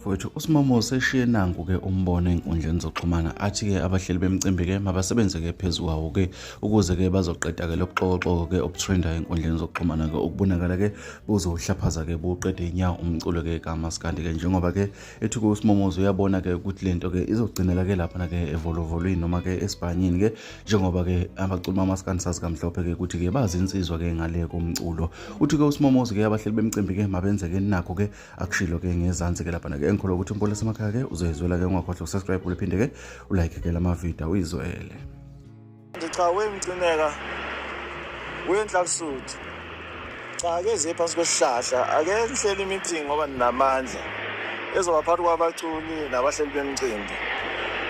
Mfowethu uSimomo seshiye nangu-ke umbono ey'nkundleni zokuxhumana athi-ke abahleli bemicimbi-ke mabasebenze-ke phezu kwawo-ke ukuze-ke bazoqeda-ke lobuxokoxoko-ke obuthrendayo ey'nkundleni zokuxhumana-ke okubonakala-ke buzohlaphaza-ke buwuqede inyawo umculo-ke kaMaskandi-ke njengoba-ke ethi-ke uSimomozo uyabona-ke ukuthi le nto-ke izogcinela-ke laphana-ke evolovolweni noma-ke esibhanyini-ke njengoba-ke abaculi bamaskandi sazi kamhlophe-ke ukuthi-ke bazi insizwa-ke ngale komculo. Uthi-ke uSimomozo-ke abahleli bemicimbi-ke mabenze-ke nakho-ke akushilo-ke ngezansi-ke laphana-ke ngikholwa ukuthi umpolo semakhaya-ke uzoyizwela-ke ungakhohlwa ukusubscribe uliphinde-ke ulike-ke lamavidiyo uyizwele. Cha wemgcineka wenhlakusuthi cha ake ziye phansi kwesihlahla ake nihlele i-meeting ngoba ninamandla ezoba phakathi kwabaculi nabahleli bemicimbi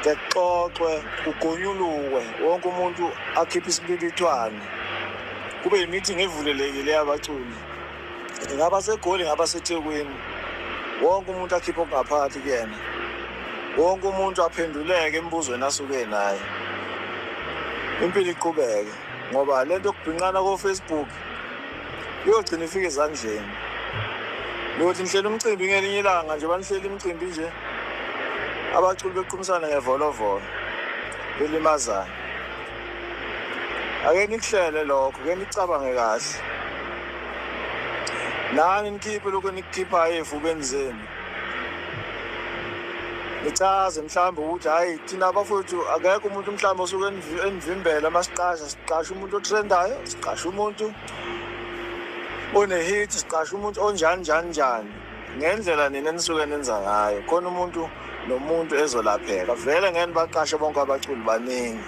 kuxoxwe kugonyulukwe wonke umuntu akhiphe isipilithwane kube i-meeting evulelekile yabaculi ingaba seGoli ingaba seThekwini wonke umuntu akhiphe okungaphakathi kuyena wonke umuntu aphenduleke emibuzweni asuke naye impilo iqhubeke ngoba lento yokubhinqana ko-Facebook iyogcina ifike ezandleni lokuthi nihlele umcimbi ngelinye ilanga nje banihlele imicimbi nje abaculi beqhumisana ngevolovolo belimazana ake nikuhlele lokho ke nicabange kahle nani nikhiphe lokho nikukhiphayo ey'fubeni zenu nichaze mhlawumbe ukuthi hhayi thina abafowethu akekho umuntu mhlawumbe osuke enivimbela masiqasha siqashe umuntu otrendayo siqashe umuntu one-hit siqashe umuntu onjani njani njani ngendlela nina enisuke nenza ngayo khona umuntu nomuntu ezolapheka vele ngeke nibaqashe bonke abaculi baningi.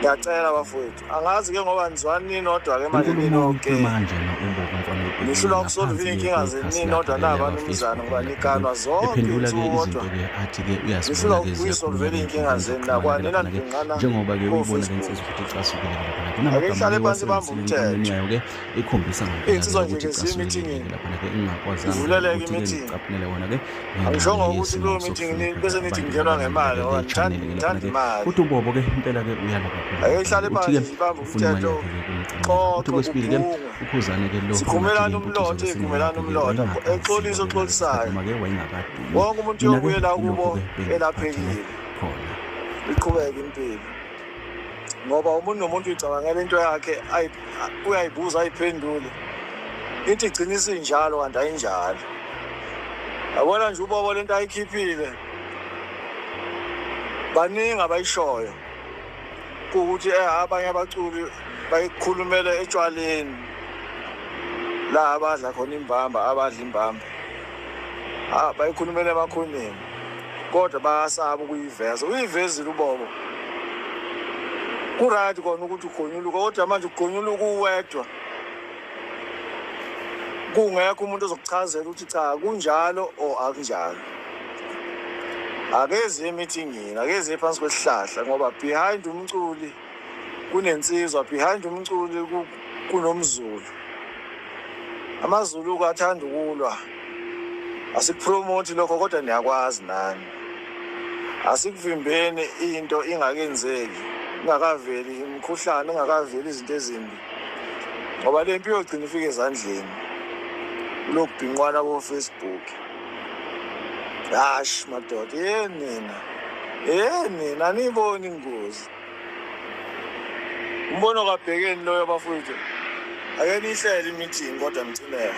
Ngiyacela bafowethu angazi-ke ngoba nizwani ninodwa-ke manje ninonke nishula ukusolva iy'nkinga zenu ninodwa nabanumzana ngoba niganwa zonke kodwa nishula ukuyisolvela iy'nkinga zenu nakwani ninanibhinqana ake ihlale phansi bambe umthetho iy'nsizwa nje keziye emithingini ivuleleke imithingi angishongo ukuthi kuleyo mithingi bese nithi ngingenwa ngemali ngoba ngithanda imali ake ihlale phansi ibambe umthetho okwesibili-ke ukhuzane-ke lo sikhumelana umlotha ey'khumelana umlotha exolisa oxolisayo wonke umuntu uyobuyela kubo elaphekile iqhubeke impilo ngoba umuntu nomuntu uyicabangela into yakhe uyayibuza ayiphendule into igcina isinjalo kanti ayinjalo yabona nje ubobo lento ayikhiphile baningi abayishoyo ukuthi abanye abaculi bayikhulumele etshwaleni la abadla khona imbamba abadla imbamba bayikhulumele emakhoneni kodwa bayasaba ukuyiveza uyivezile ubobo ku-right kona ukuthi ugonyuluka kodwa manje ukugonyuluka uwedwa kungekho umuntu ozokuchazela ukuthi cha kunjalo or akunjalo akeze emithingini akeze phansi kwesihlahla ngoba behind umculi kunensizwa behind umculi kunomzulu amazulu athanda ukulwa asikupromote lokho kodwa niyakwazi nani asikuvimbeni into ingakenzeki ingakaveli imikhuhlane ingakaveli izinto ezimbi ngoba le mpi yogcina ifike ezandleni lokubhinqwana ko-Facebook. Hash madoda nina aniyiboni ingozi umbono kabhekeni loyo bafowethu ake nihlele i-meeting kodwa mcineke